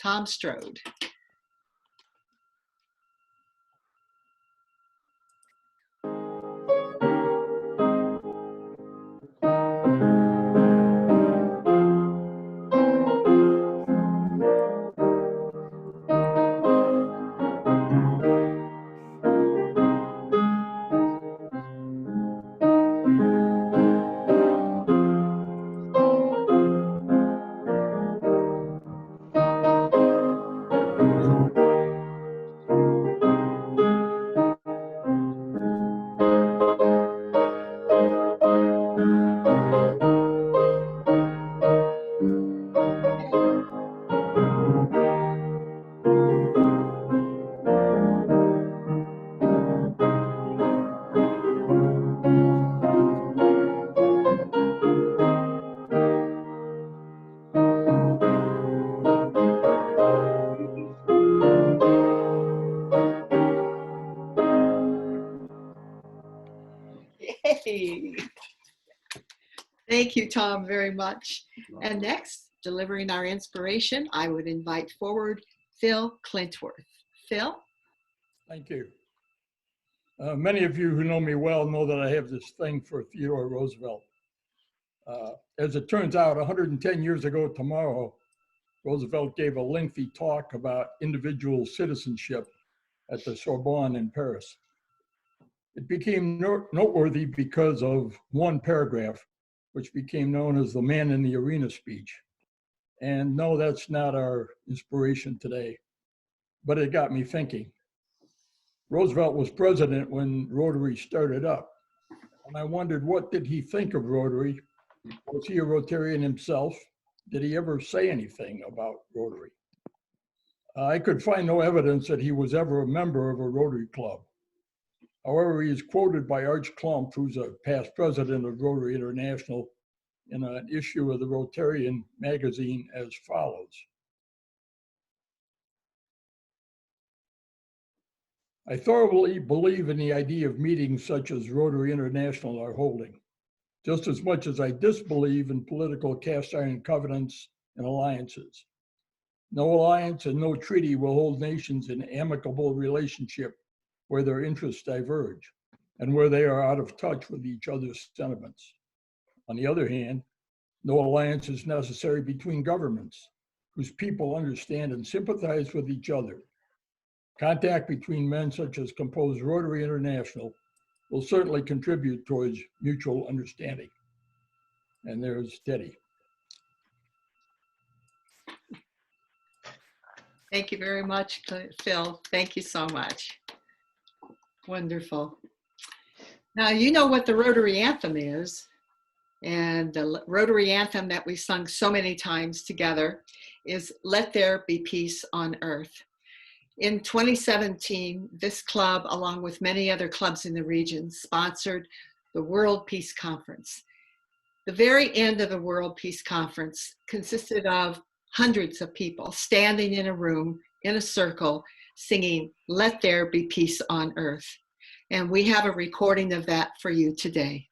Tom Strode. Yay. Thank you, Tom, very much. And next, delivering our inspiration, I would invite forward Phil Clintworth. Phil? Thank you. Many of you who know me well know that I have this thing for Theodore Roosevelt. As it turns out, 110 years ago tomorrow, Roosevelt gave a lengthy talk about individual citizenship at the Sorbonne in Paris. It became noteworthy because of one paragraph, which became known as the Man in the Arena speech. And no, that's not our inspiration today, but it got me thinking. Roosevelt was president when Rotary started up, and I wondered, what did he think of Rotary? Was he a Rotarian himself? Did he ever say anything about Rotary? I could find no evidence that he was ever a member of a Rotary club. However, he is quoted by Arch Klump, who's a past president of Rotary International, in an issue of the Rotarian magazine as follows. I thoroughly believe in the idea of meetings such as Rotary International are holding, just as much as I disbelieve in political cast iron covenants and alliances. No alliance and no treaty will hold nations in amicable relationship where their interests diverge and where they are out of touch with each other's sentiments. On the other hand, no alliance is necessary between governments whose people understand and sympathize with each other. Contact between men such as compose Rotary International will certainly contribute towards mutual understanding. And there's Teddy. Thank you very much, Phil. Thank you so much. Wonderful. Now, you know what the Rotary Anthem is. And the Rotary Anthem that we sung so many times together is Let There Be Peace on Earth. In 2017, this club, along with many other clubs in the region, sponsored the World Peace Conference. The very end of the World Peace Conference consisted of hundreds of people standing in a room, in a circle, singing, Let There Be Peace on Earth. And we have a recording of that for you today.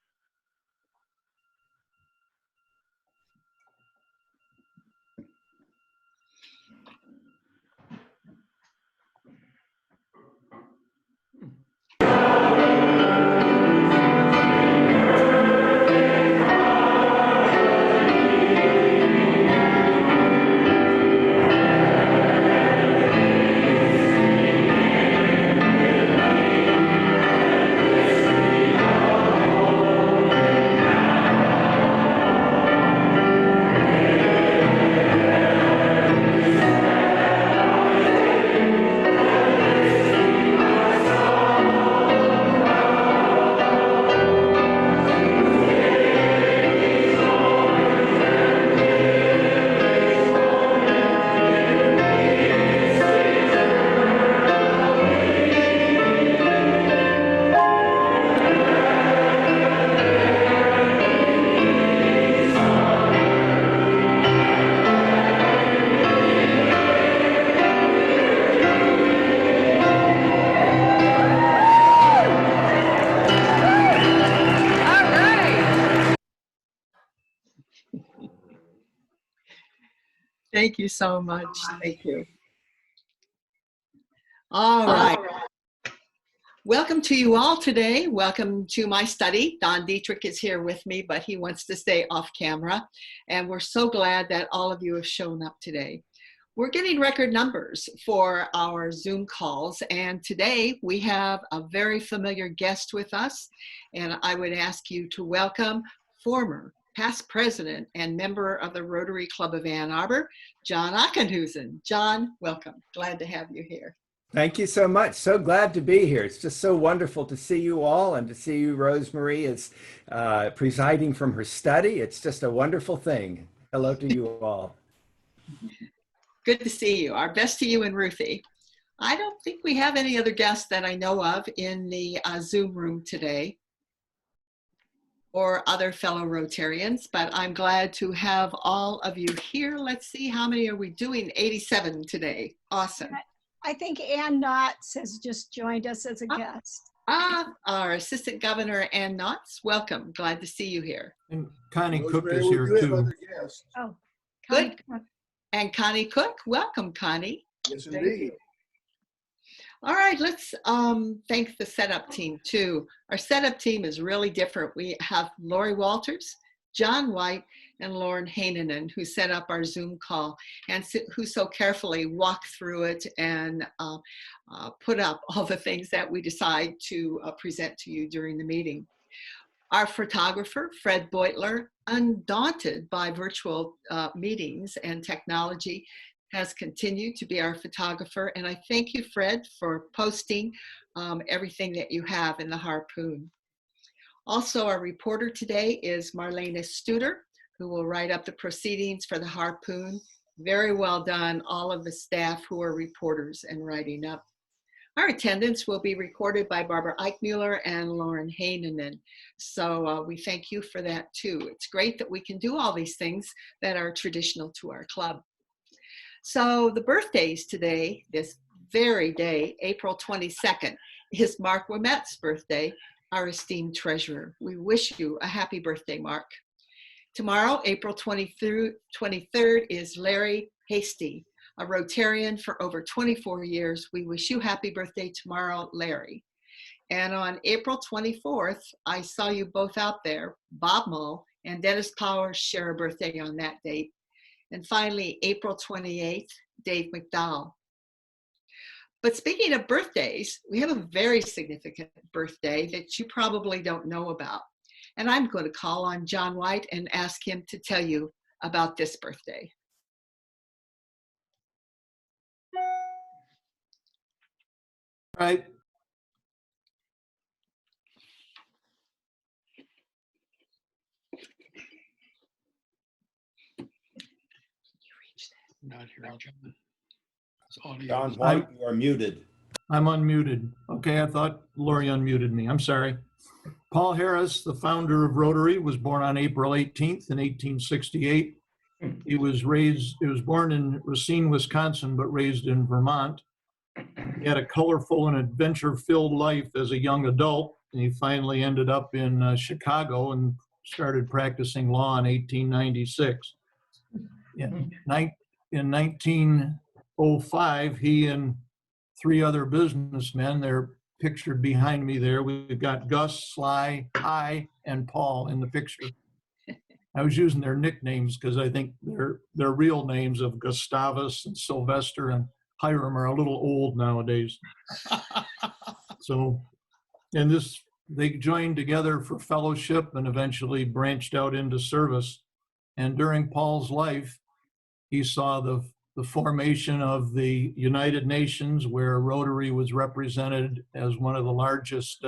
Thank you so much. Thank you. All right. Welcome to you all today. Welcome to my study. Don Dietrich is here with me, but he wants to stay off camera. And we're so glad that all of you have shown up today. We're getting record numbers for our Zoom calls, and today we have a very familiar guest with us, and I would ask you to welcome former past president and member of the Rotary Club of Ann Arbor, John Achenhusen. John, welcome. Glad to have you here. Thank you so much. So glad to be here. It's just so wonderful to see you all and to see you, Rosemarie, is presiding from her study. It's just a wonderful thing. Hello to you all. Good to see you. Our best to you and Ruthie. I don't think we have any other guests that I know of in the Zoom room today or other fellow Rotarians, but I'm glad to have all of you here. Let's see, how many are we doing? 87 today. Awesome. I think Ann Knotts has just joined us as a guest. Our Assistant Governor, Ann Knotts. Welcome. Glad to see you here. And Connie Cook Rosemary, is we here do have too. other guests. Oh, Good. Connie. And Connie Cook. Welcome, Connie. Yes, Thank indeed. you. All right, let's thank the setup team too. Our setup team is really different. We have Lori Walters, John White, and Lauren Heinonen, who set up our Zoom call and who so carefully walked through it and put up all the things that we decide to present to you during the meeting. Our photographer, Fred Beutler, undaunted by virtual meetings and technology, has continued to be our photographer. And I thank you, Fred, for posting everything that you have in the Harpoon. Also, our reporter today is Marlena Studer, who will write up the proceedings for the Harpoon. Very well done, all of the staff who are reporters and writing up. Our attendance will be recorded by Barbara Eichmuller and Lauren Heinonen. So we thank you for that too. It's great that we can do all these things that are traditional to our club. So the birthdays today, this very day, April 22nd, is Mark Wimet's birthday, our esteemed treasurer. We wish you a happy birthday, Mark. Tomorrow, April 23rd, is Larry Hasty, a Rotarian for over 24 years. We wish you happy birthday tomorrow, Larry. And on April 24th, I saw you both out there, Bob Mull and Dennis Powers share a birthday on that date. And finally, April 28th, Dave McDowell. But speaking of birthdays, we have a very significant birthday that you probably don't know about. And I'm going to call on John White and ask him to tell you about this birthday. All right. Not hearing John. His audio Don is- White, you are muted. I'm unmuted. Okay, I thought Lori unmuted me. I'm sorry. Paul Harris, the founder of Rotary, was born on April 18th in 1868. He was born in Racine, Wisconsin, but raised in Vermont. He had a colorful and adventure-filled life as a young adult, and he finally ended up in Chicago and started practicing law in 1896. In 1905, he and three other businessmen, they're pictured behind me there. We've got Gus, Sly, Hi, and Paul in the picture. I was using their nicknames because I think their real names of Gustavus and Sylvester and Hiram are a little old nowadays. So, and they joined together for fellowship and eventually branched out into service. And during Paul's life, he saw the formation of the United Nations, where Rotary was represented as one of the largest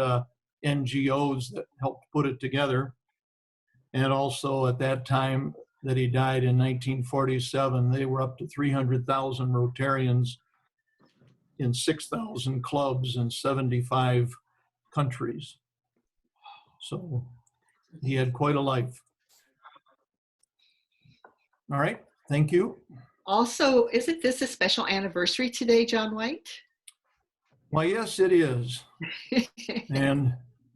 NGOs that helped put it together. And also at that time that he died in 1947, they were up to 300,000 Rotarians in 6,000 clubs in 75 countries. So he had quite a life. All right, thank you. Also, isn't this a special anniversary today, John White? Well, yes, it is. And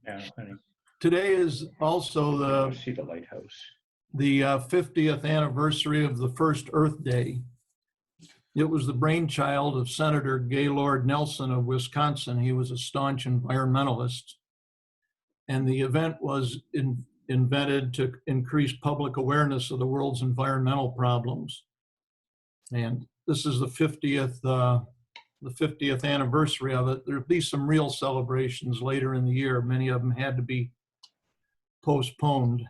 Yeah, honey. today is also See the lighthouse. the 50th anniversary of the first Earth Day. It was the brainchild of Senator Gaylord Nelson of Wisconsin. He was a staunch environmentalist. And the event was invented to increase public awareness of the world's environmental problems. And this is the 50th anniversary of it. There'll be some real celebrations later in the year. Many of them had to be postponed,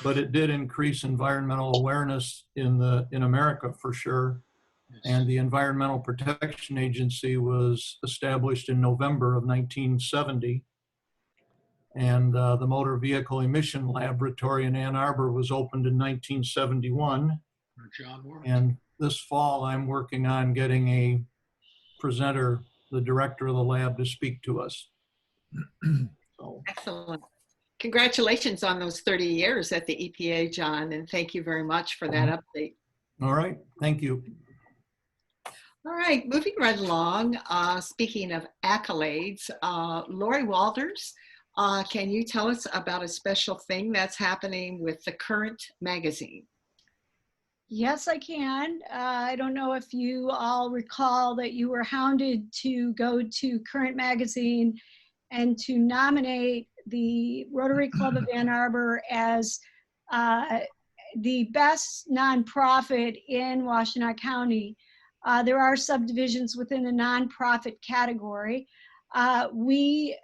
but it did increase environmental awareness in America for sure. And the Environmental Protection Agency was established in November of 1970. And the Motor Vehicle Emission Laboratory in Ann Arbor was opened in 1971. John worked. And this fall, I'm working on getting a presenter, the director of the lab, to speak to us. So, Excellent. Congratulations on those 30 years at the EPA, John, and thank you very much for that update. all right, thank you. All right, moving right along, speaking of accolades, Lori Walters, can you tell us about a special thing that's happening with the Current magazine? Yes, I can. I don't know if you all recall that you were hounded to go to Current Magazine and to nominate the Rotary Club of Ann Arbor as the best nonprofit in Washtenaw County. There are subdivisions within the nonprofit category. We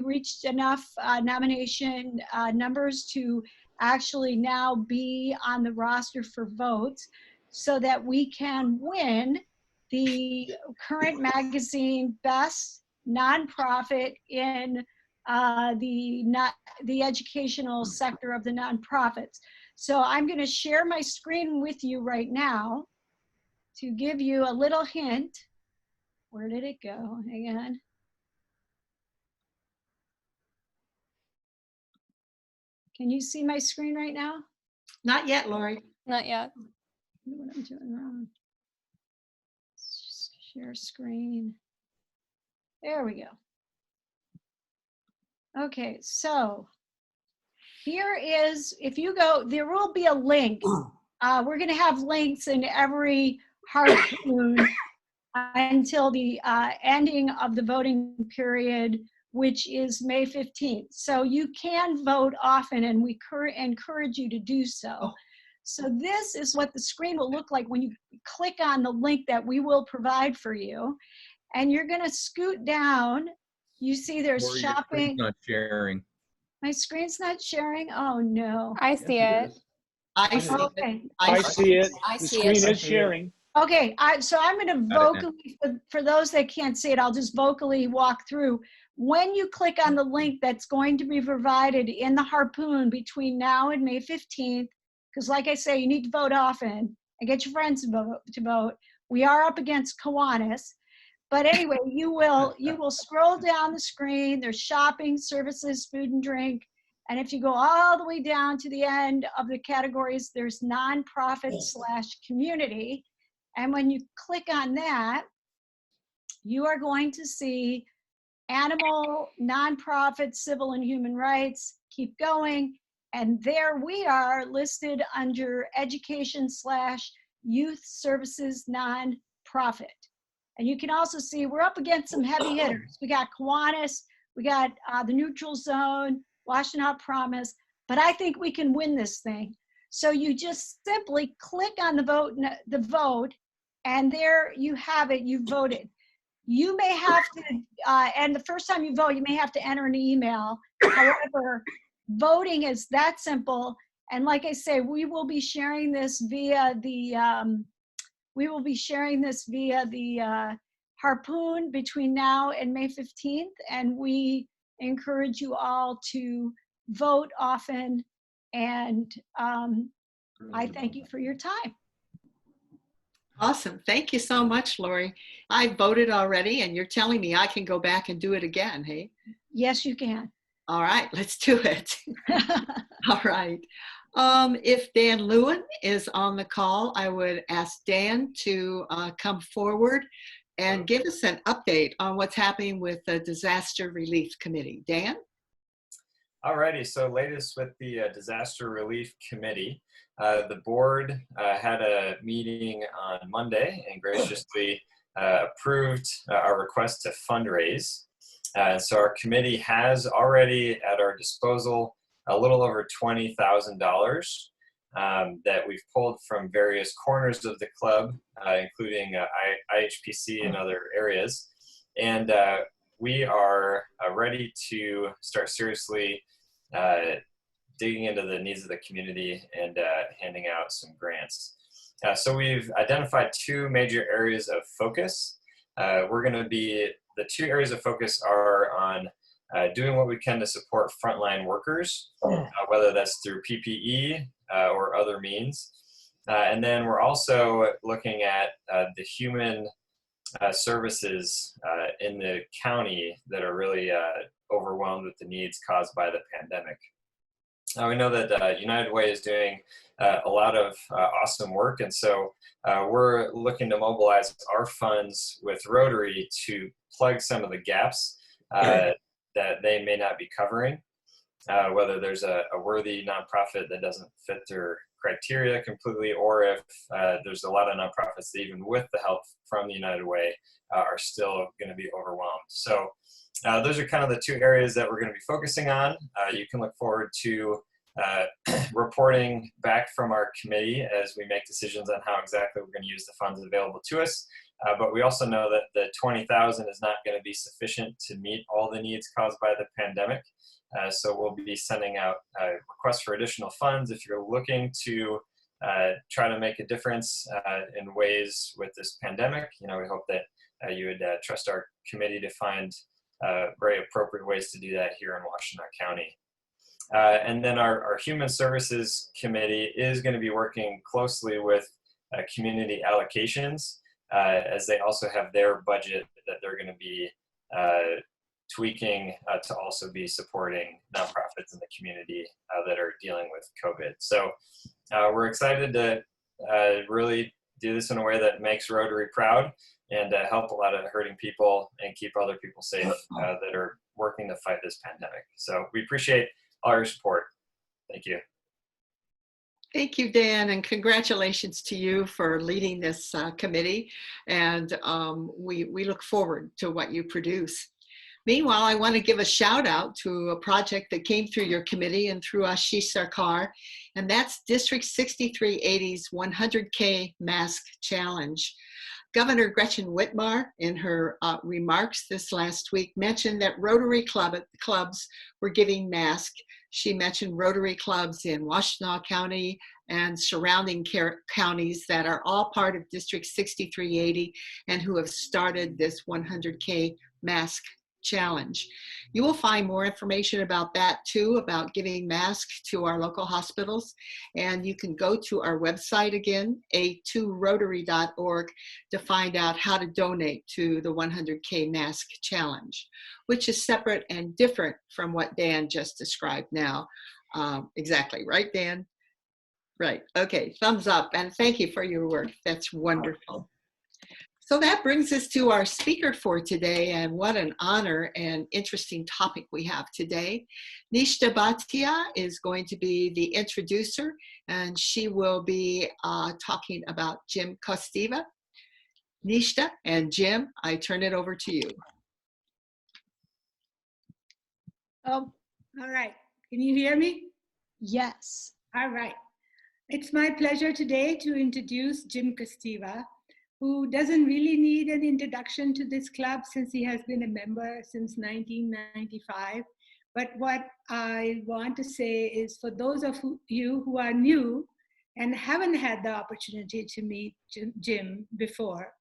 reached enough nomination numbers to actually now be on the roster for votes so that we can win the Current Magazine Best Nonprofit in the educational sector of the nonprofits. So I'm going to share my screen with you right now to give you a little hint. Where did it go? Hang on. Can you see my screen right now? Not yet, Lori. Not yet. I don't know what I'm doing wrong. Let's just share screen. There we go. Okay, so here is, if you go, there will be a link. We're going to have links in every Harpoon until the ending of the voting period, which is May 15th. So you can vote often, and we encourage you to do so. So this is what the screen will look like when you click on the link that we will provide for you. And you're gonna scoot down. You see there's Or your shopping. screen's not sharing. My screen's not sharing? Oh no. I see it. I see it. Okay. I see it. I The see screen it. is sharing. Okay, so I'm going to Got it now. vocally, for those that can't see it, I'll just vocally walk through. When you click on the link that's going to be provided in the Harpoon between now and May 15th, because like I say, you need to vote often and get your friends to vote. We are up against Kiwanis. But anyway, you will scroll down the screen. There's shopping, services, food and drink. And if you go all the way down to the end of the categories, there's nonprofit/community. And when you click on that, you are going to see animal, nonprofit, civil and human rights, keep going. And there we are listed under education/youth services nonprofit. And you can also see we're up against some heavy hitters. We got Kiwanis, we got the Neutral Zone, Washtenaw Promise, but I think we can win this thing. So you just simply click on the vote, and there you have it, you voted. You may have to, and the first time you vote, you may have to enter an email. However, voting is that simple. And like I say, we will be sharing this via the, Harpoon between now and May 15th. And we encourage you all to vote often. And I thank you for your time. Awesome. Thank you so much, Lori. I voted already, and you're telling me I can go back and do it again, hey? Yes, you can. All right, let's do it. All right. If Dan Lewin is on the call, I would ask Dan to come forward and give us an update on what's happening with the Disaster Relief Committee. Dan? Alrighty, so latest with the Disaster Relief Committee. the board had a meeting on Monday and graciously approved our request to fundraise. So our committee has already at our disposal a little over $20,000 that we've pulled from various corners of the club, including IHPC and other areas. And we are ready to start seriously digging into the needs of the community and handing out some grants. So we've identified two major areas of focus. The two areas of focus are on doing what we can to support frontline workers, whether that's through PPE or other means. And then we're also looking at the human services in the county that are really overwhelmed with the needs caused by the pandemic. We know that United Way is doing a lot of awesome work, and so we're looking to mobilize our funds with Rotary to plug some of the gaps that they may not be covering, whether there's a worthy nonprofit that doesn't fit their criteria completely, or if there's a lot of nonprofits that even with the help from the United Way are still going to be overwhelmed. So those are kind of the two areas that we're going to be focusing on. You can look forward to reporting back from our committee as we make decisions on how exactly we're going to use the funds available to us. But we also know that the $20,000 is not going to be sufficient to meet all the needs caused by the pandemic. So we'll be sending out requests for additional funds if you're looking to try to make a difference in ways with this pandemic. You know, we hope that you would trust our committee to find very appropriate ways to do that here in Washtenaw County. And then our Human Services Committee is going to be working closely with community allocations as they also have their budget that they're going to be tweaking to also be supporting nonprofits in the community that are dealing with COVID. So we're excited to really do this in a way that makes Rotary proud and help a lot of hurting people and keep other people safe that are working to fight this pandemic. So we appreciate all your support. Thank you. Thank you, Dan, and congratulations to you for leading this committee. And we look forward to what you produce. Meanwhile, I want to give a shout out to a project that came through your committee and through Ashish Sarkar, and that's District 6380's 100K Mask Challenge. Governor Gretchen Whitmer, in her remarks this last week, mentioned that Rotary clubs were giving masks. She mentioned Rotary clubs in Washtenaw County and surrounding counties that are all part of District 6380 and who have started this 100K mask challenge. You will find more information about that too, about giving masks to our local hospitals. And you can go to our website again, a2rotary.org, to find out how to donate to the 100K mask challenge, which is separate and different from what Dan just described now. Exactly, right, Dan? Right, okay, thumbs up, and thank you for your work. That's wonderful. So that brings us to our speaker for today, and what an honor and interesting topic we have today. Nishta Bhatia is going to be the introducer, and she will be talking about Jim Kosteva. Nishta and Jim, I turn it over to you. Oh, all right. Can you hear me? Yes. All right. It's my pleasure today to introduce Jim Kosteva, who doesn't really need an introduction to this club since he has been a member since 1995. But what I want to say is, for those of you who are new and haven't had the opportunity to meet Jim before,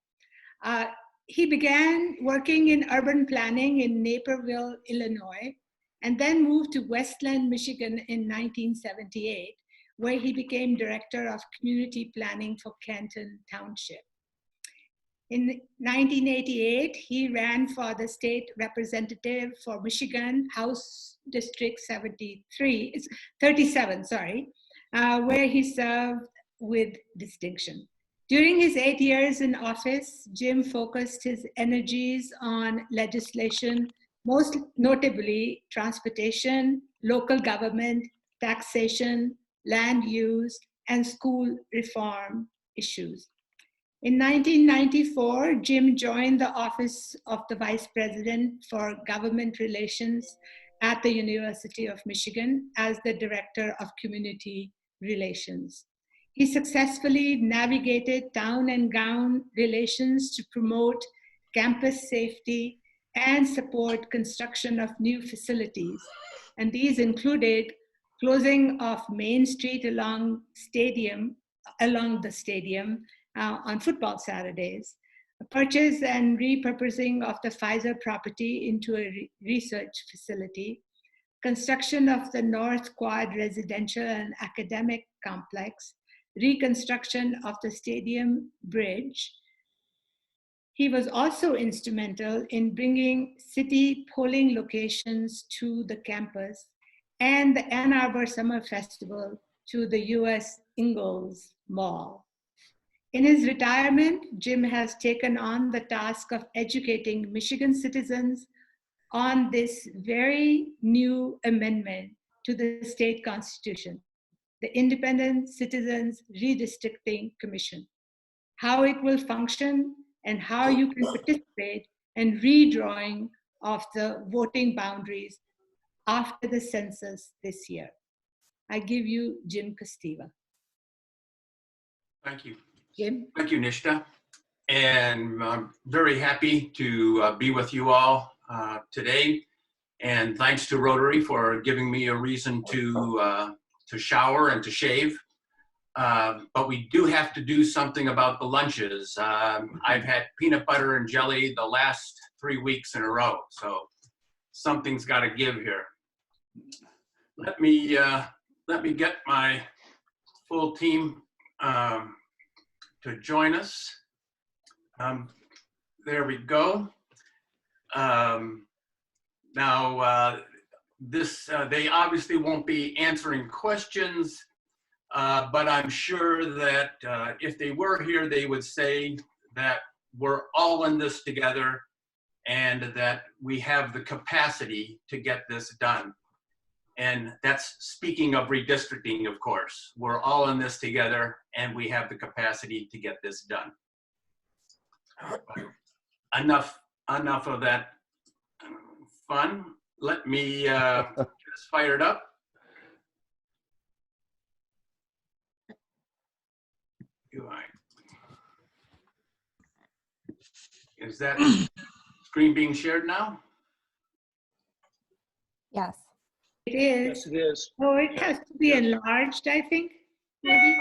he began working in urban planning in Naperville, Illinois, and then moved to Westland, Michigan in 1978, where he became director of community planning for Canton Township. In 1988, he ran for the state representative for Michigan, House District 37, where he served with distinction. During his 8 years in office, Jim focused his energies on legislation, most notably transportation, local government, taxation, land use, and school reform issues. In 1994, Jim joined the Office of the Vice President for Government Relations at the University of Michigan as the Director of Community Relations. He successfully navigated town and gown relations to promote campus safety and support construction of new facilities. And these included closing of Main Street along the stadium on football Saturdays, a purchase and repurposing of the Pfizer property into a research facility, construction of the North Quad residential and academic complex, reconstruction of the stadium bridge. He was also instrumental in bringing city polling locations to the campus and the Ann Arbor Summer Festival to the US Ingalls Mall. In his retirement, Jim has taken on the task of educating Michigan citizens on this very new amendment to the state constitution, the Independent Citizens Redistricting Commission, how it will function and how you can participate in redrawing of the voting boundaries after the census this year. I give you Jim Kosteva. Thank you. Jim? Thank you, Nishta. And I'm very happy to be with you all today. And thanks to Rotary for giving me a reason to shower and to shave. But we do have to do something about the lunches. I've had peanut butter and jelly the last 3 weeks in a row. So something's got to give here. Let me get my full team to join us. There we go. Now, they obviously won't be answering questions, but I'm sure that if they were here, they would say that we're all in this together and that we have the capacity to get this done. And that's speaking of redistricting, of course. We're all in this together and we have the capacity to get this done. Enough of that fun. Let me just fire it up. Is that screen being shared now? Yes. It is. Yes, it is. Oh, it has to be enlarged, I think, maybe.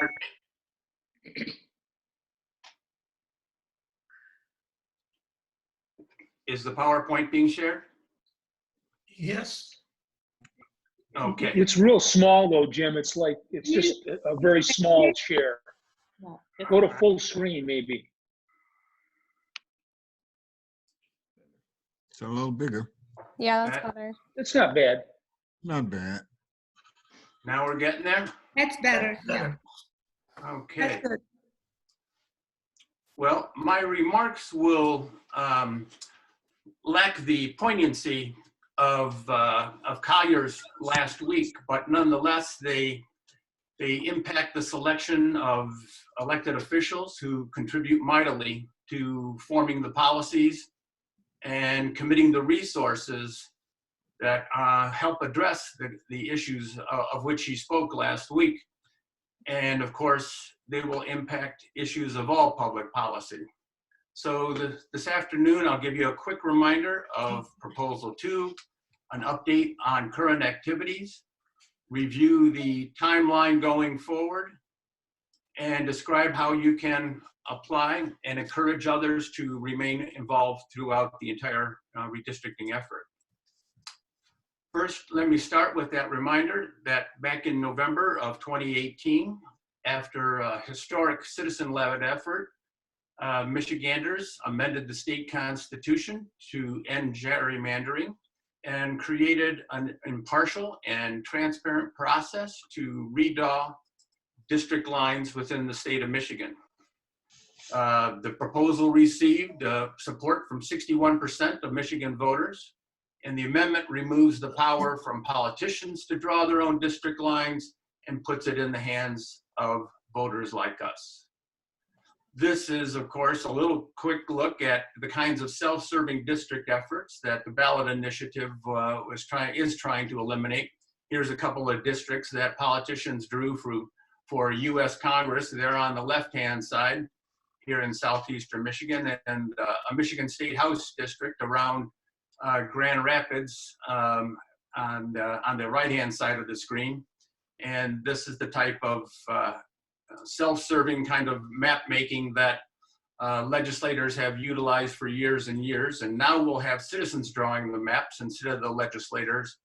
Is the PowerPoint being shared? Yes. Okay. It's real small though, Jim. It's like, it's just a very small share. Go to full screen maybe. It's a little bigger. Yeah, that's better. It's not bad. Not bad. Now we're getting there? That's better. Yeah. Okay. That's good. Well, my remarks will lack the poignancy of Collier's last week, but nonetheless, they impact the selection of elected officials who contribute mightily to forming the policies and committing the resources that help address the issues of which he spoke last week. And of course, they will impact issues of all public policy. So this afternoon, I'll give you a quick reminder of Proposal 2, an update on current activities, review the timeline going forward, and describe how you can apply and encourage others to remain involved throughout the entire redistricting effort. First, let me start with that reminder that back in November of 2018, after a historic citizen-led effort, Michiganders amended the state constitution to end gerrymandering and created an impartial and transparent process to redraw district lines within the state of Michigan. The proposal received support from 61% of Michigan voters, and the amendment removes the power from politicians to draw their own district lines and puts it in the hands of voters like us. This is, of course, a little quick look at the kinds of self-serving district efforts that the ballot initiative is trying to eliminate. Here's a couple of districts that politicians drew for U.S. Congress. They're on the left-hand side here in southeastern Michigan, and a Michigan State House district around Grand Rapids on the right-hand side of the screen. And this is the type of self-serving kind of map making that legislators have utilized for years and years. And now we'll have citizens drawing the maps instead of the legislators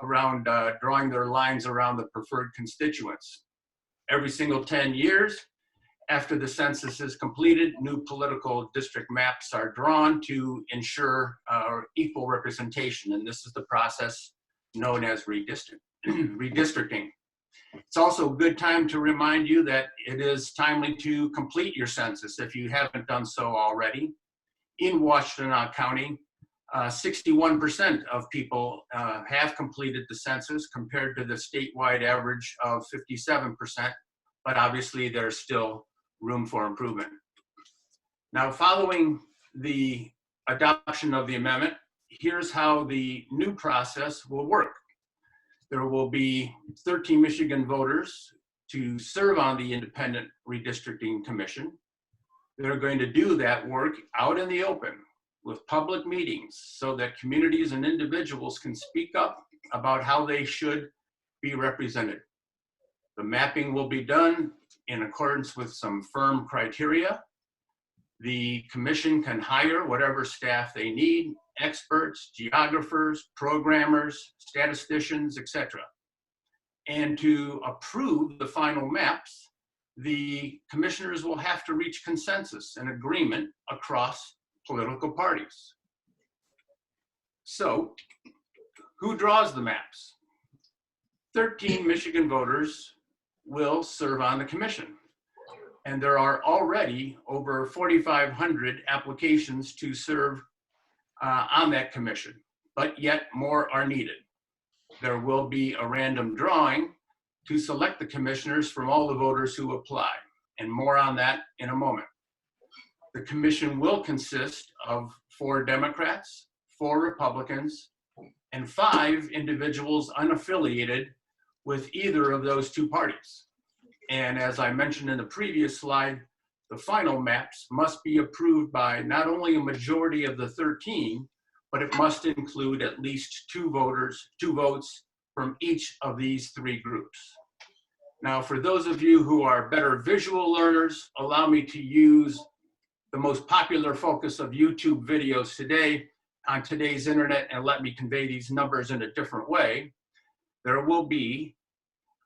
around drawing their lines around the preferred constituents. Every single 10 years, after the census is completed, new political district maps are drawn to ensure equal representation. And this is the process known as redistricting. It's also a good time to remind you that it is timely to complete your census if you haven't done so already. In Washtenaw County, 61% of people have completed the census compared to the statewide average of 57%, but obviously there's still room for improvement. Now, following the adoption of the amendment, here's how the new process will work. There will be 13 Michigan voters to serve on the Independent Redistricting Commission. They're going to do that work out in the open with public meetings so that communities and individuals can speak up about how they should be represented. The mapping will be done in accordance with some firm criteria. The commission can hire whatever staff they need, experts, geographers, programmers, statisticians, etc. And to approve the final maps, the commissioners will have to reach consensus and agreement across political parties. So, who draws the maps? 13 Michigan voters will serve on the commission. And there are already over 4,500 applications to serve on that commission, but yet more are needed. There will be a random drawing to select the commissioners from all the voters who apply, and more on that in a moment. The commission will consist of 4 Democrats, 4 Republicans, and 5 individuals unaffiliated with either of those 2 parties. And as I mentioned in the previous slide, the final maps must be approved by not only a majority of the 13, but it must include at least 2 votes from each of these 3 groups. Now, for those of you who are better visual learners, allow me to use the most popular focus of YouTube videos today on today's internet, and let me convey these numbers in a different way. There will be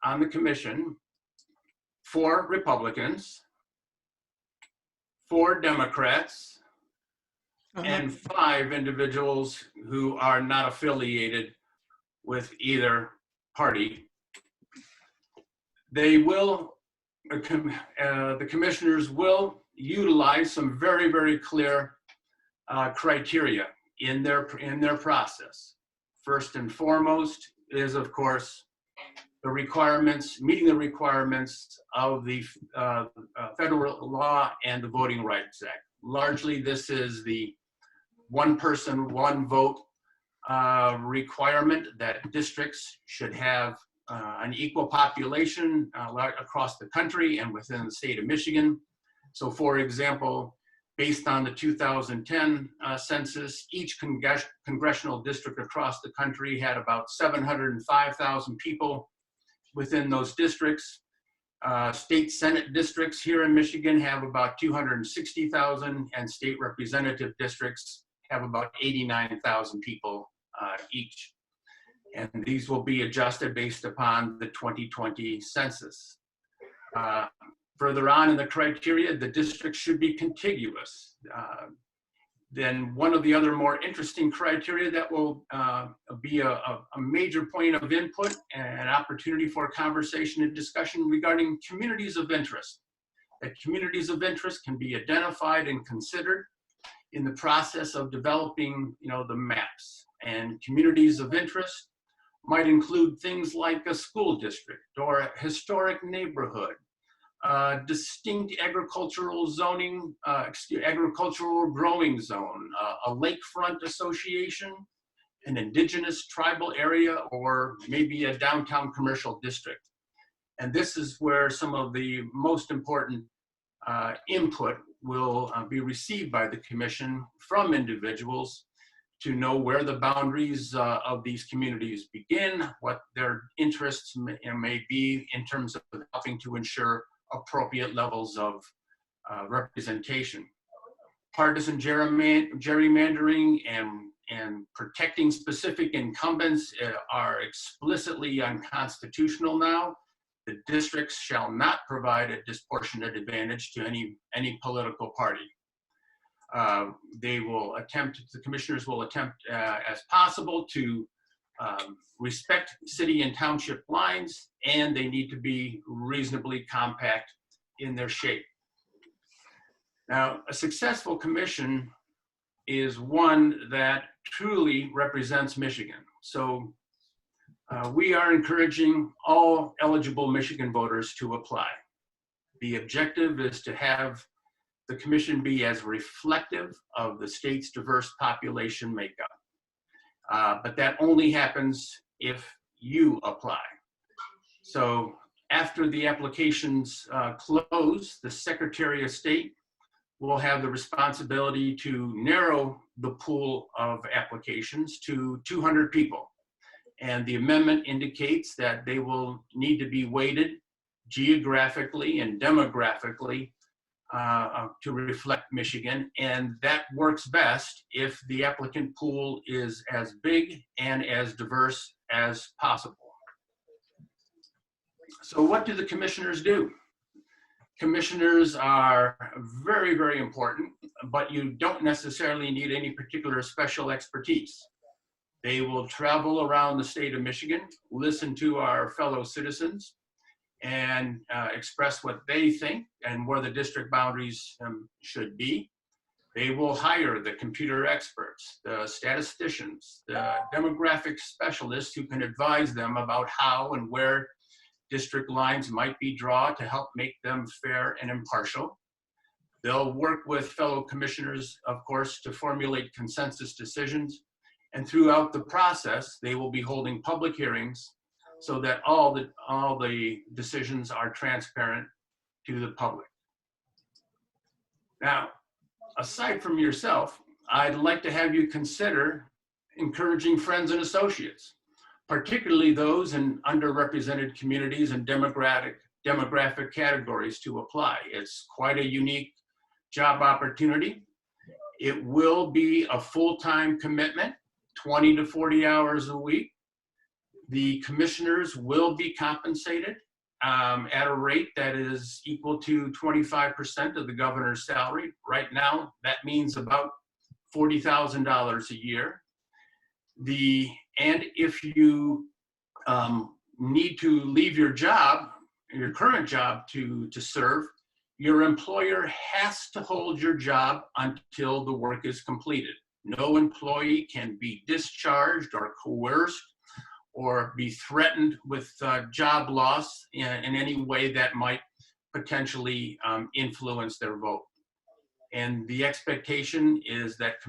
on the commission 4 Republicans, 4 Democrats, and 5 individuals who are not affiliated with either party. They will, the commissioners will utilize some very, very clear criteria in their process. First and foremost is, of course, the requirements, meeting the requirements of the federal law and the Voting Rights Act. Largely, this is the one person, one vote requirement that districts should have an equal population across the country and within the state of Michigan. So, for example, based on the 2010 census, each congressional district across the country had about 705,000 people within those districts. State Senate districts here in Michigan have about 260,000, and state representative districts have about 89,000 people each. And these will be adjusted based upon the 2020 census. Further on in the criteria, the district should be contiguous. Then one of the other more interesting criteria that will be a major point of input and an opportunity for conversation and discussion regarding communities of interest. That communities of interest can be identified and considered in the process of developing, the maps. And communities of interest might include things like a school district or a historic neighborhood, distinct agricultural zoning, agricultural growing zone, a lakefront association, an indigenous tribal area, or maybe a downtown commercial district. And this is where some of the most important input will be received by the commission from individuals to know where the boundaries of these communities begin, what their interests may be in terms of helping to ensure appropriate levels of representation. Partisan gerrymandering and protecting specific incumbents are explicitly unconstitutional now. The districts shall not provide a disproportionate advantage to any political party. The commissioners will attempt as possible to respect city and township lines, and they need to be reasonably compact in their shape. Now, a successful commission is one that truly represents Michigan. So we are encouraging all eligible Michigan voters to apply. The objective is to have the commission be as reflective of the state's diverse population makeup. But that only happens if you apply. So after the applications close, the Secretary of State will have the responsibility to narrow the pool of applications to 200 people. And the amendment indicates that they will need to be weighted geographically and demographically to reflect Michigan. And that works best if the applicant pool is as big and as diverse as possible. So what do the commissioners do? Commissioners are very, very important, but you don't necessarily need any particular special expertise. They will travel around the state of Michigan, listen to our fellow citizens, and express what they think and where the district boundaries should be. They will hire the computer experts, the statisticians, the demographic specialists who can advise them about how and where district lines might be drawn to help make them fair and impartial. They'll work with fellow commissioners, of course, to formulate consensus decisions. And throughout the process, they will be holding public hearings so that all the decisions are transparent to the public. Now, aside from yourself, I'd like to have you consider encouraging friends and associates, particularly those in underrepresented communities and demographic categories, to apply. It's quite a unique job opportunity. It will be a full-time commitment, 20 to 40 hours a week. The commissioners will be compensated at a rate that is equal to 25% of the governor's salary. Right now, that means about $40,000 a year. And if you need to leave your job, your current job to serve, your employer has to hold your job until the work is completed. No employee can be discharged or coerced or be threatened with job loss in any way that might potentially influence their vote. And the expectation is that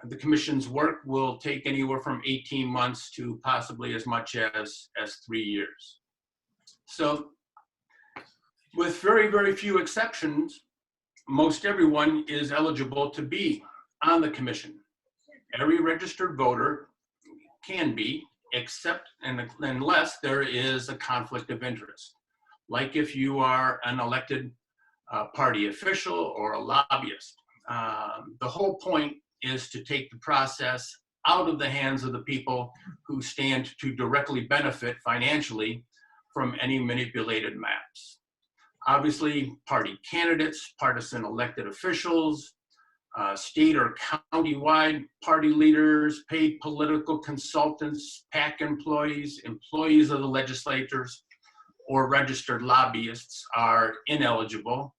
the commission's work will take anywhere from 18 months to possibly as much as 3 years. So with very, very few exceptions, most everyone is eligible to be on the commission. Every registered voter can be, except unless there is a conflict of interest. Like if you are an elected party official or a lobbyist. The whole point is to take the process out of the hands of the people who stand to directly benefit financially from any manipulated maps. Obviously, party candidates, partisan elected officials, state or county-wide party leaders, paid political consultants, PAC employees, employees of the legislatures, or registered lobbyists are ineligible.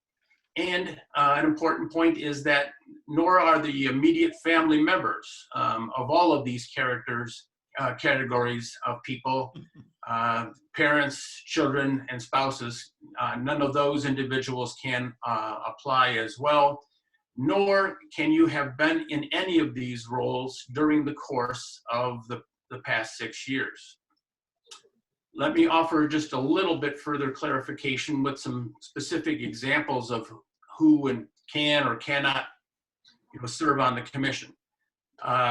And an important point is that nor are the immediate family members of all of these categories of people, parents, children, and spouses, none of those individuals can apply as well, nor can you have been in any of these roles during the course of the past 6 years. Let me offer just a little bit further clarification with some specific examples of who can or cannot serve on the commission.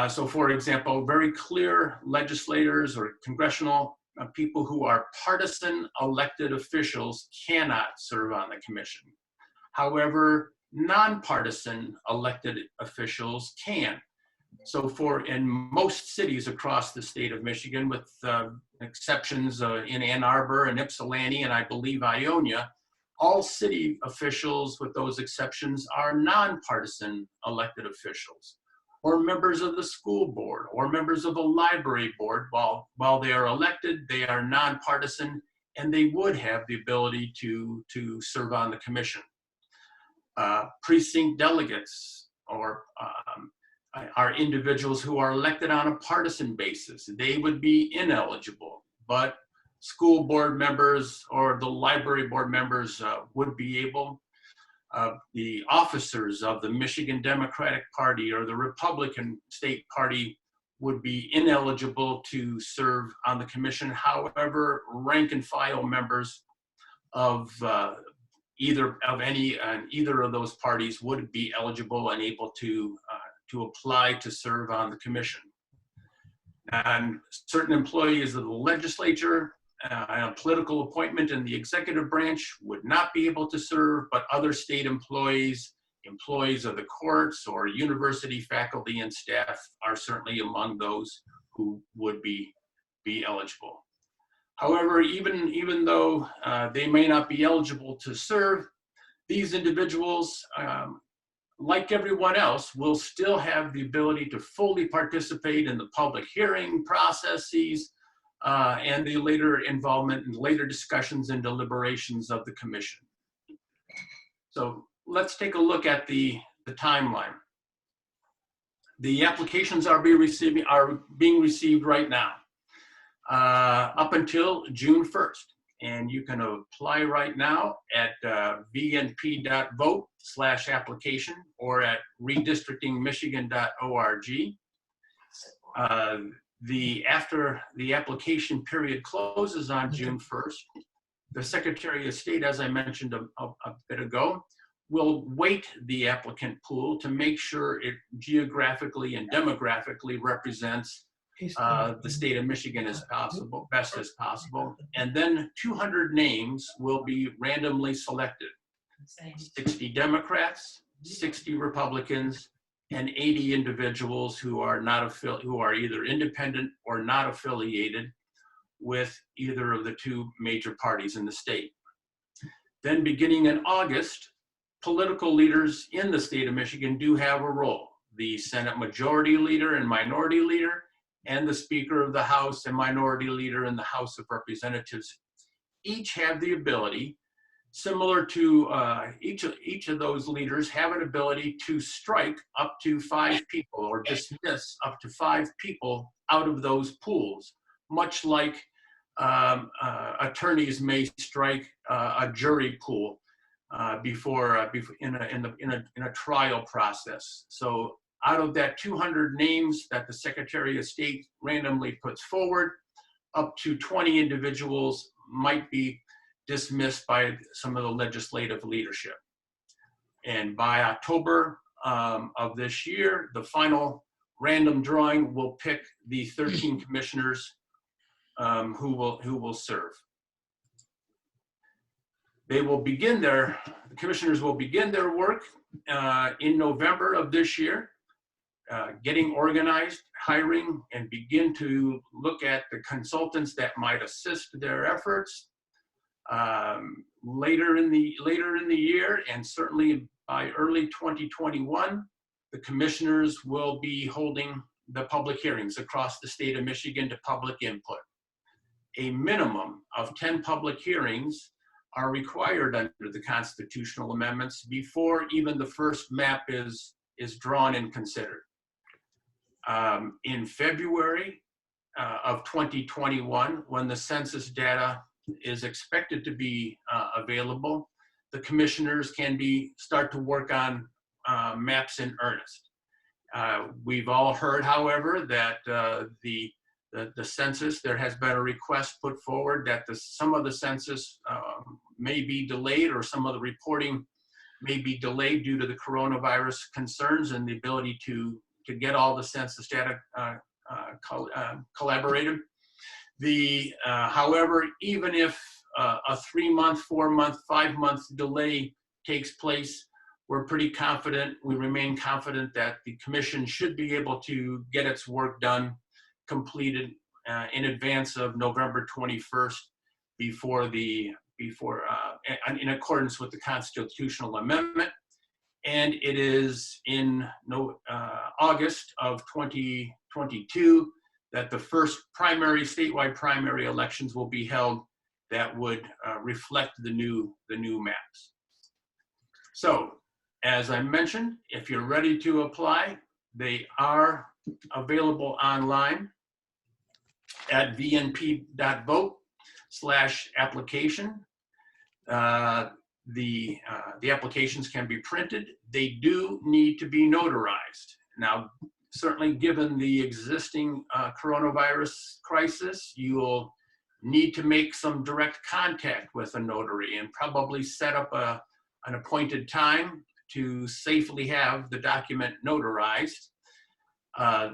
So for example, very clear legislators or congressional people who are partisan elected officials cannot serve on the commission. However, nonpartisan elected officials can. So in most cities across the state of Michigan, with exceptions in Ann Arbor and Ypsilanti and I believe Ionia, all city officials with those exceptions are nonpartisan elected officials, or members of the school board, or members of the library board. While they are elected, they are nonpartisan, and they would have the ability to serve on the commission. Precinct delegates or are individuals who are elected on a partisan basis. They would be ineligible, but school board members or the library board members would be able. The officers of the Michigan Democratic Party or the Republican State Party would be ineligible to serve on the commission. However, rank and file members of either of those parties would be eligible and able to apply to serve on the commission. And certain employees of the legislature and a political appointment in the executive branch would not be able to serve, but other state employees, employees of the courts, or university faculty and staff are certainly among those who would be eligible. However, even though they may not be eligible to serve, these individuals, like everyone else, will still have the ability to fully participate in the public hearing processes and the later involvement and later discussions and deliberations of the commission. So let's take a look at the timeline. The applications are being received right now up until June 1st. And you can apply right now at vnp.vote/application or at redistrictingmichigan.org. After the application period closes on June 1st, the Secretary of State, as I mentioned a bit ago, will weight the applicant pool to make sure it geographically and demographically represents the state of Michigan as best as possible. And then 200 names will be randomly selected. 60 Democrats, 60 Republicans, and 80 individuals who are either independent or not affiliated with either of the two major parties in the state. Then beginning in August, political leaders in the state of Michigan do have a role. The Senate Majority Leader and Minority Leader, and the Speaker of the House and Minority Leader in the House of Representatives each have the ability, similar to each of those leaders have an ability to strike up to 5 people or dismiss up to 5 people out of those pools, much like attorneys may strike a jury pool in a trial process. So out of that 200 names that the Secretary of State randomly puts forward, up to 20 individuals might be dismissed by some of the legislative leadership. And by October of this year, the final random drawing will pick the 13 commissioners who will serve. The commissioners will begin their work in November of this year, getting organized, hiring, and begin to look at the consultants that might assist their efforts. Later in the year, and certainly by early 2021, the commissioners will be holding the public hearings across the state of Michigan to public input. A minimum of 10 public hearings are required under the constitutional amendments before even the first map is drawn and considered. In February of 2021, when the census data is expected to be available, the commissioners can start to work on maps in earnest. We've all heard, however, that the census, there has been a request put forward that some of the census may be delayed, or some of the reporting may be delayed due to the coronavirus concerns and the ability to get all the census data collaborated. However, even if a 3-month, 4-month, 5-month delay takes place, we're pretty confident, we remain confident that the commission should be able to get its work done, completed in advance of November 21st, in accordance with the constitutional amendment. And it is in August of 2022 that the first statewide primary elections will be held that would reflect the new maps. So, as I mentioned, if you're ready to apply, they are available online at vnp.vote/application. The applications can be printed. They do need to be notarized. Now, certainly given the existing coronavirus crisis, you will need to make some direct contact with a notary and probably set up an appointed time to safely have the document notarized.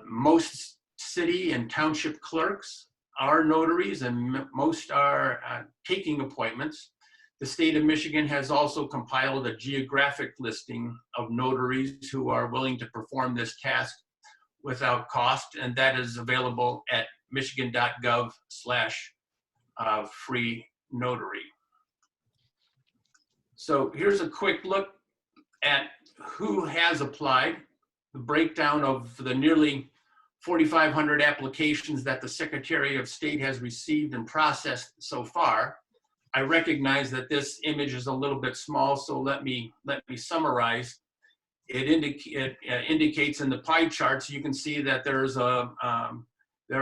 Most city and township clerks are notaries, and most are taking appointments. The state of Michigan has also compiled a geographic listing of notaries who are willing to perform this task without cost, and that is available at michigan.gov/free notary. So here's a quick look at who has applied, the breakdown of the nearly 4,500 applications that the Secretary of State has received and processed so far. I recognize that this image is a little bit small, so let me summarize. It indicates in the pie charts, you can see that there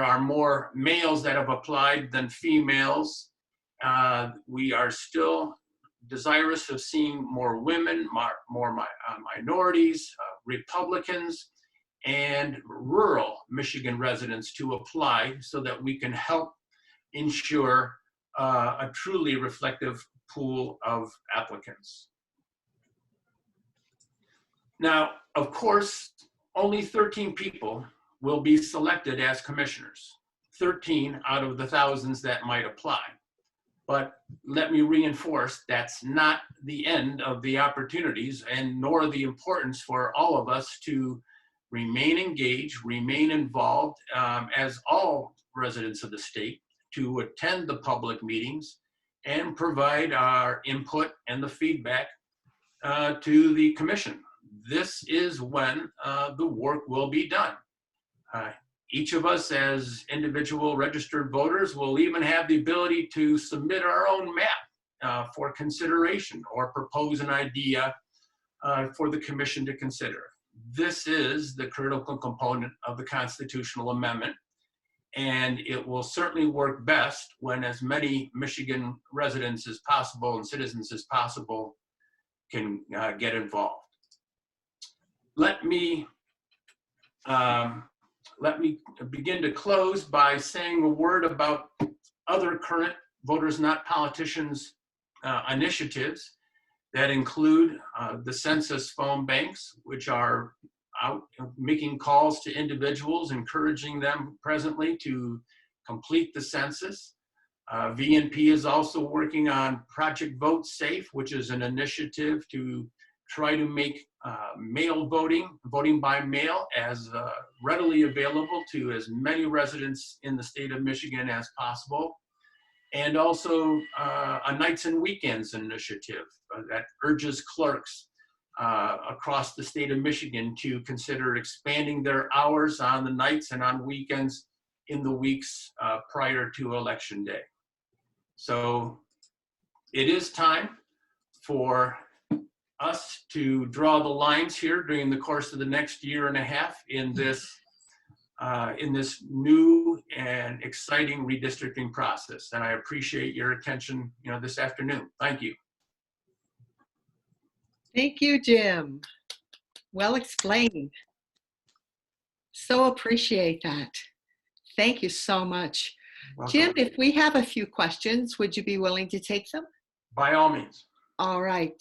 are more males that have applied than females. We are still desirous of seeing more women, more minorities, Republicans, and rural Michigan residents to apply so that we can help ensure a truly reflective pool of applicants. Now, of course, only 13 people will be selected as commissioners, 13 out of the thousands that might apply. But let me reinforce, that's not the end of the opportunities, and nor the importance for all of us to remain engaged, remain involved as all residents of the state, to attend the public meetings and provide our input and the feedback to the commission. This is when the work will be done. Each of us as individual registered voters will even have the ability to submit our own map for consideration or propose an idea for the commission to consider. This is the critical component of the constitutional amendment, and it will certainly work best when as many Michigan residents as possible and citizens as possible can get involved. Let me begin to close by saying a word about other current Voters Not Politicians initiatives that include the census phone banks, which are out making calls to individuals, encouraging them presently to complete the census. VNP is also working on Project Vote Safe, which is an initiative to try to make mail voting by mail, as readily available to as many residents in the state of Michigan as possible. And also a nights and weekends initiative that urges clerks across the state of Michigan to consider expanding their hours on the nights and on weekends in the weeks prior to Election Day. So it is time for us to draw the lines here during the course of the next year and a half in this in this new and exciting redistricting process. And I appreciate your attention, this afternoon. Thank you. Thank you, Jim. Well explained. So appreciate that. Thank you so much. Welcome. Jim, if we have a few questions, would you be willing to take them? By all means. All right.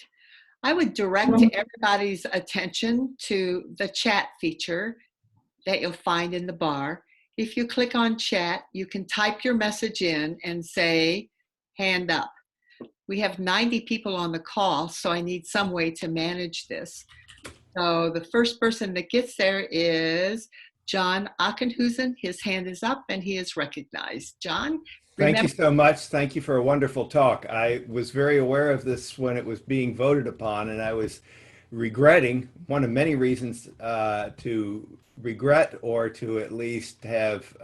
I would direct everybody's attention to the chat feature that you'll find in the bar. If you click on chat, you can type your message in and say, hand up. We have 90 people on the call, so I need some way to manage this. So the first person that gets there is John Achenhusen. His hand is up and he is recognized. John? Thank you so much. Thank you for a wonderful talk. I was very aware of this when it was being voted upon, and I was regretting, one of many reasons to regret or to at least have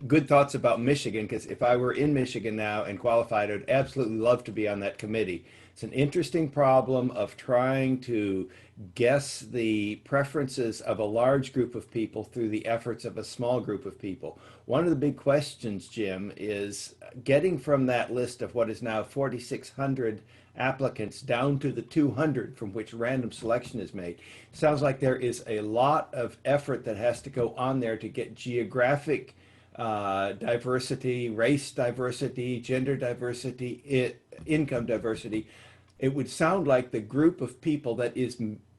good thoughts about Michigan, because if I were in Michigan now and qualified, I would absolutely love to be on that committee. It's an interesting problem of trying to guess the preferences of a large group of people through the efforts of a small group of people. One of the big questions, Jim, is getting from that list of what is now 4,600 applicants down to the 200 from which random selection is made. Sounds like there is a lot of effort that has to go on there to get geographic diversity, race diversity, gender diversity, income diversity. It would sound like the group of people that is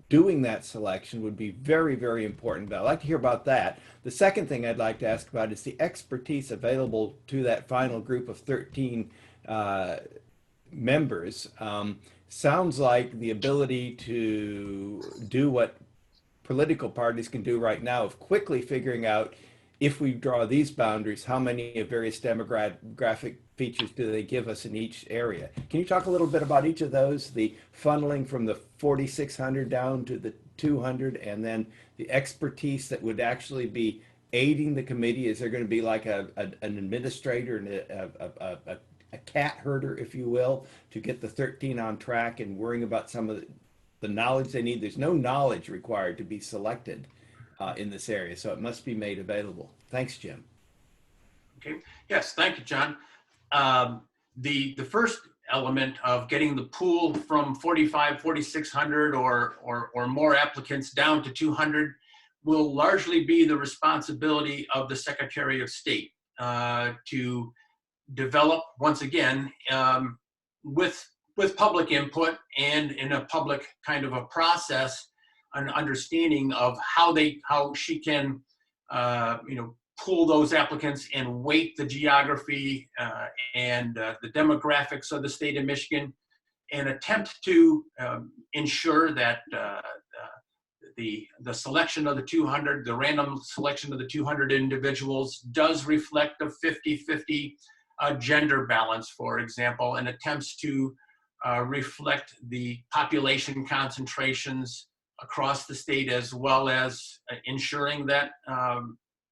doing that selection would be very, very important. But I'd like to hear about that. The second thing I'd like to ask about is the expertise available to that final group of 13 members. Sounds like the ability to do what political parties can do right now of quickly figuring out, if we draw these boundaries, how many of various demographic features do they give us in each area? Can you talk a little bit about each of those, the funneling from the 4,600 down to the 200, and then the expertise that would actually be aiding the committee? Is there going to be like an administrator and a cat herder, if you will, to get the 13 on track and worrying about some of the knowledge they need? There's no knowledge required to be selected in this area, so it must be made available. Thanks, Jim. Okay. Yes, thank you, John. The first element of getting the pool from 4,600 or more applicants down to 200 will largely be the responsibility of the Secretary of State to develop, once again, with public input and in a public kind of a process, an understanding of how she can pool those applicants and weight the geography and the demographics of the state of Michigan, and attempt to ensure that the selection of the 200, the random selection of the 200 individuals does reflect a 50-50 gender balance, for example, and attempts to reflect the population concentrations across the state, as well as ensuring that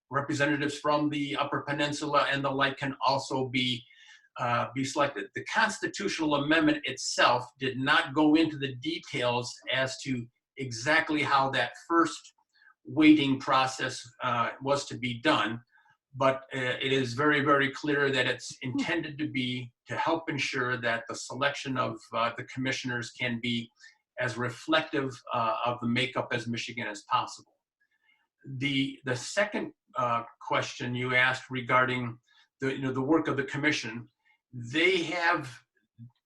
representatives from the Upper Peninsula and the like can also be selected. The constitutional amendment itself did not go into the details as to exactly how that first weighting process was to be done, but it is very, very clear that it's intended to be to help ensure that the selection of the commissioners can be as reflective of the makeup as Michigan as possible. The second question you asked regarding the work of the commission, they have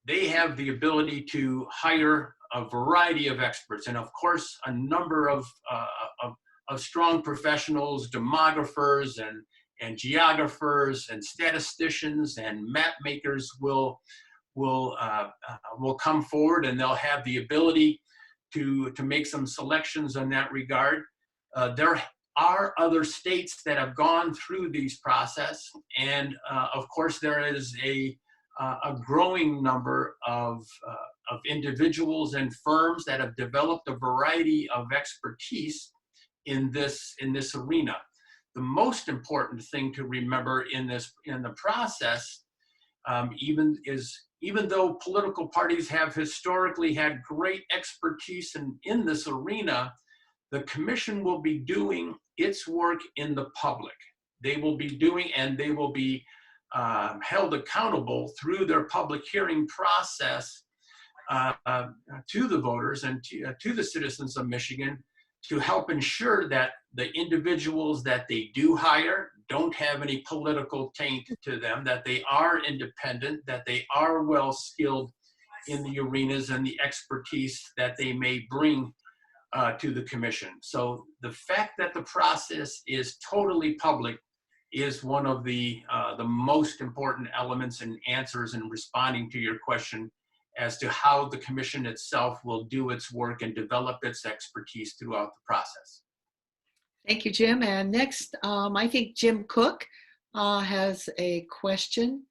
the ability to hire a variety of experts, and of course a number of strong professionals, demographers and geographers and statisticians and map makers will come forward, and they'll have the ability to make some selections in that regard. There are other states that have gone through these process, and of course there is a growing number of individuals and firms that have developed a variety of expertise in this arena. The most important thing to remember in the process, even though political parties have historically had great expertise in this arena, the commission will be doing its work in the public. They will be doing, and they will be held accountable through their public hearing process to the voters and to the citizens of Michigan, to help ensure that the individuals that they do hire don't have any political taint to them, that they are independent, that they are well skilled in the arenas and the expertise that they may bring to the commission. So the fact that the process is totally public is one of the most important elements and answers in responding to your question as to how the commission itself will do its work and develop its expertise throughout the process. Thank you, Jim. And next, I think Jim Cook has a question.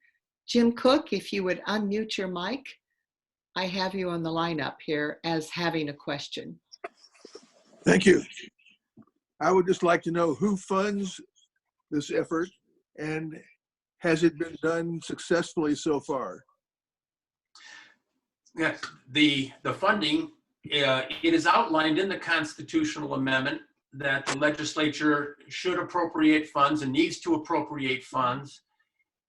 Jim Cook, if you would unmute your mic. I have you on the lineup here as having a question. Thank you. I would just like to know who funds this effort, and has it been done successfully so far? Yes, the funding, it is outlined in the constitutional amendment that the legislature should appropriate funds and needs to appropriate funds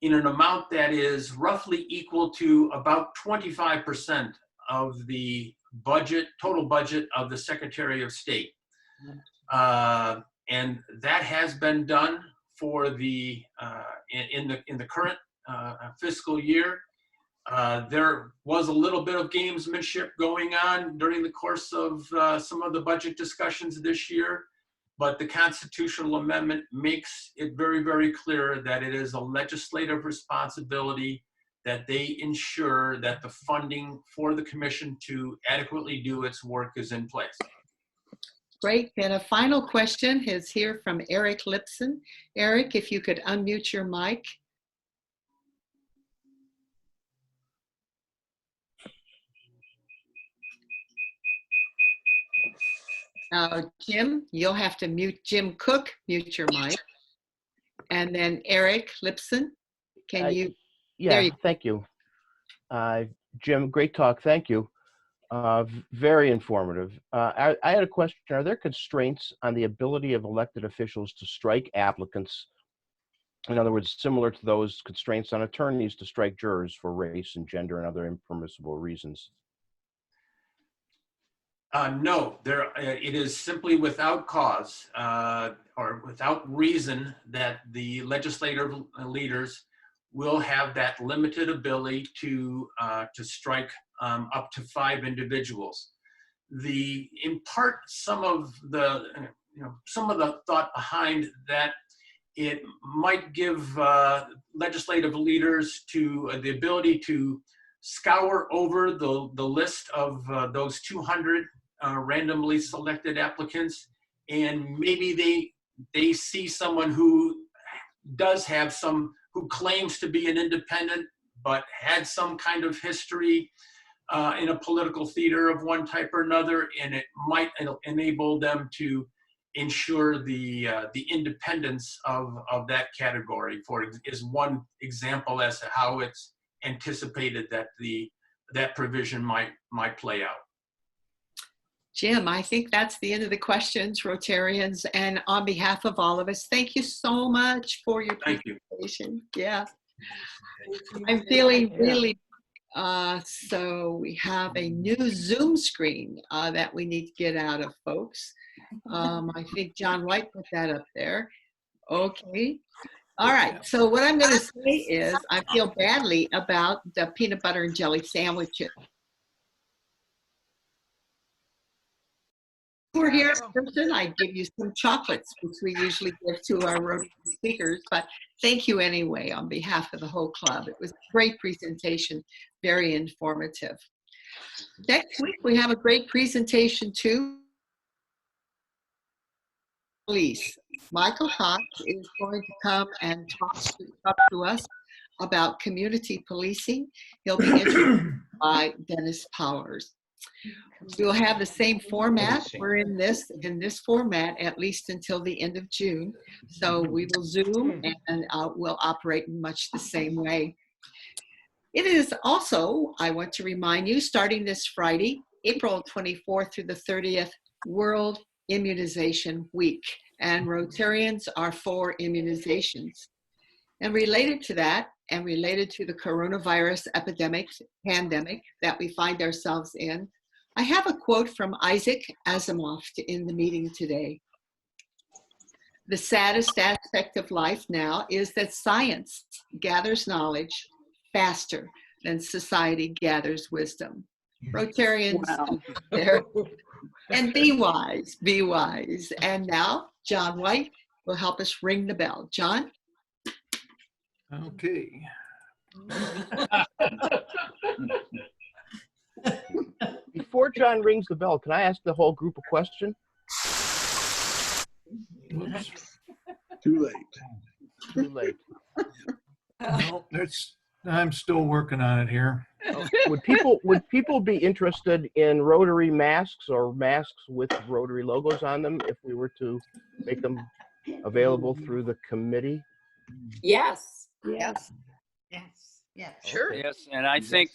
in an amount that is roughly equal to about 25% of the budget, total budget of the Secretary of State. And that has been done for the, in the current fiscal year. There was a little bit of gamesmanship going on during the course of some of the budget discussions this year, but the constitutional amendment makes it very, very clear that it is a legislative responsibility that they ensure that the funding for the commission to adequately do its work is in place. Great. And a final question is here from Eric Lipson. Eric, if you could unmute your mic. Jim, you'll have to mute Jim Cook, mute your mic. And then Eric Lipson, can you? Yeah, thank you. Jim, great talk, thank you. Very informative. I had a question. Are there constraints on the ability of elected officials to strike applicants? In other words, similar to those constraints on attorneys to strike jurors for race and gender and other impermissible reasons? No, it is simply without cause or without reason that the legislative leaders will have that limited ability to strike up to 5 individuals. In part, some of the thought behind that, it might give legislative leaders the ability to scour over the list of those 200 randomly selected applicants, and maybe they see someone who does have who claims to be an independent but had some kind of history in a political theater of one type or another, and it might enable them to ensure the independence of that category. Is one example as to how it's anticipated that that provision might play out. Jim, I think that's the end of the questions, Rotarians, and on behalf of all of us, thank you so much for your presentation. Yeah, I'm feeling really, so we have a new Zoom screen that we need to get out of, folks. I think John White put that up there. Okay. All right, so what I'm going to say is I feel badly about the peanut butter and jelly sandwiches. If we're here in person, I give you some chocolates, which we usually give to our Rotary speakers, but thank you anyway on behalf of the whole club. It was a great presentation, very informative. Next week, we have a great presentation too. Police. Michael Cox is going to come and talk to us about community policing. He'll be interviewed by Dennis Powers. We'll have the same format. We're in this format at least until the end of June. So we will Zoom and we'll operate in much the same way. It is also, I want to remind you, starting this Friday, April 24th through the 30th, World Immunization Week, and Rotarians are for immunizations. And related to that, and related to the coronavirus pandemic that we find ourselves in, I have a quote from Isaac Asimov in the meeting today. The saddest aspect of life now is that science gathers knowledge faster than society gathers wisdom. Rotarians, there. And be wise, be wise. And now John White will help us ring the bell. John? Okay. Before John rings the bell, can I ask the whole group a question? Whoops. Too late. Too late. No, I'm still working on it here. Would people be interested in Rotary masks or masks with Rotary logos on them if we were to make them available through the committee? Yes. Yes. Yes. Yes. Sure. Yes, and I think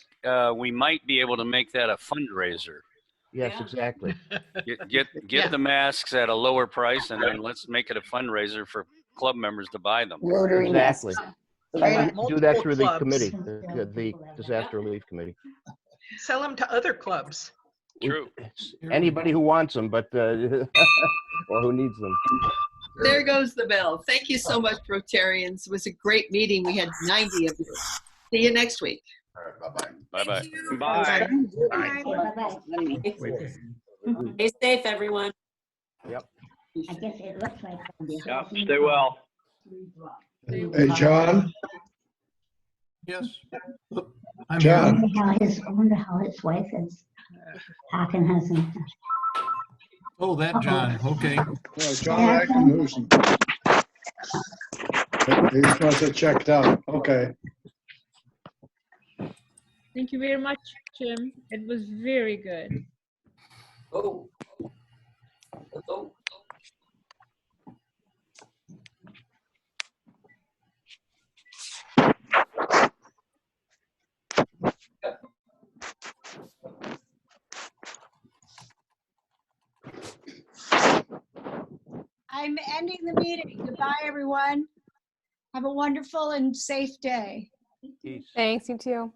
we might be able to make that a fundraiser. Yes, exactly. Get the masks at a lower price, and then let's make it a fundraiser for club members to buy them. Rotary Exactly. masks. Do that through the committee, the disaster relief committee. Sell them to other clubs. True. Anybody who wants them, but or who needs them. There goes the bell. Thank you so much, Rotarians. It was a great meeting. We had 90 of you. See you next week. All right, bye-bye. Bye-bye. Bye. Stay safe, everyone. Yep. I guess it looks like. Yep, stay well. Hey, John? Yes. I'm John. here. I wonder how his wife is. Talking hasn't. Oh, that John. Okay. John Ackenhusen. He wants it checked out. Okay. Thank you very much, Jim. It was very good. Oh. Oh. I'm ending the meeting. Goodbye, everyone. Have a wonderful and safe day. Peace. Thanks, you too.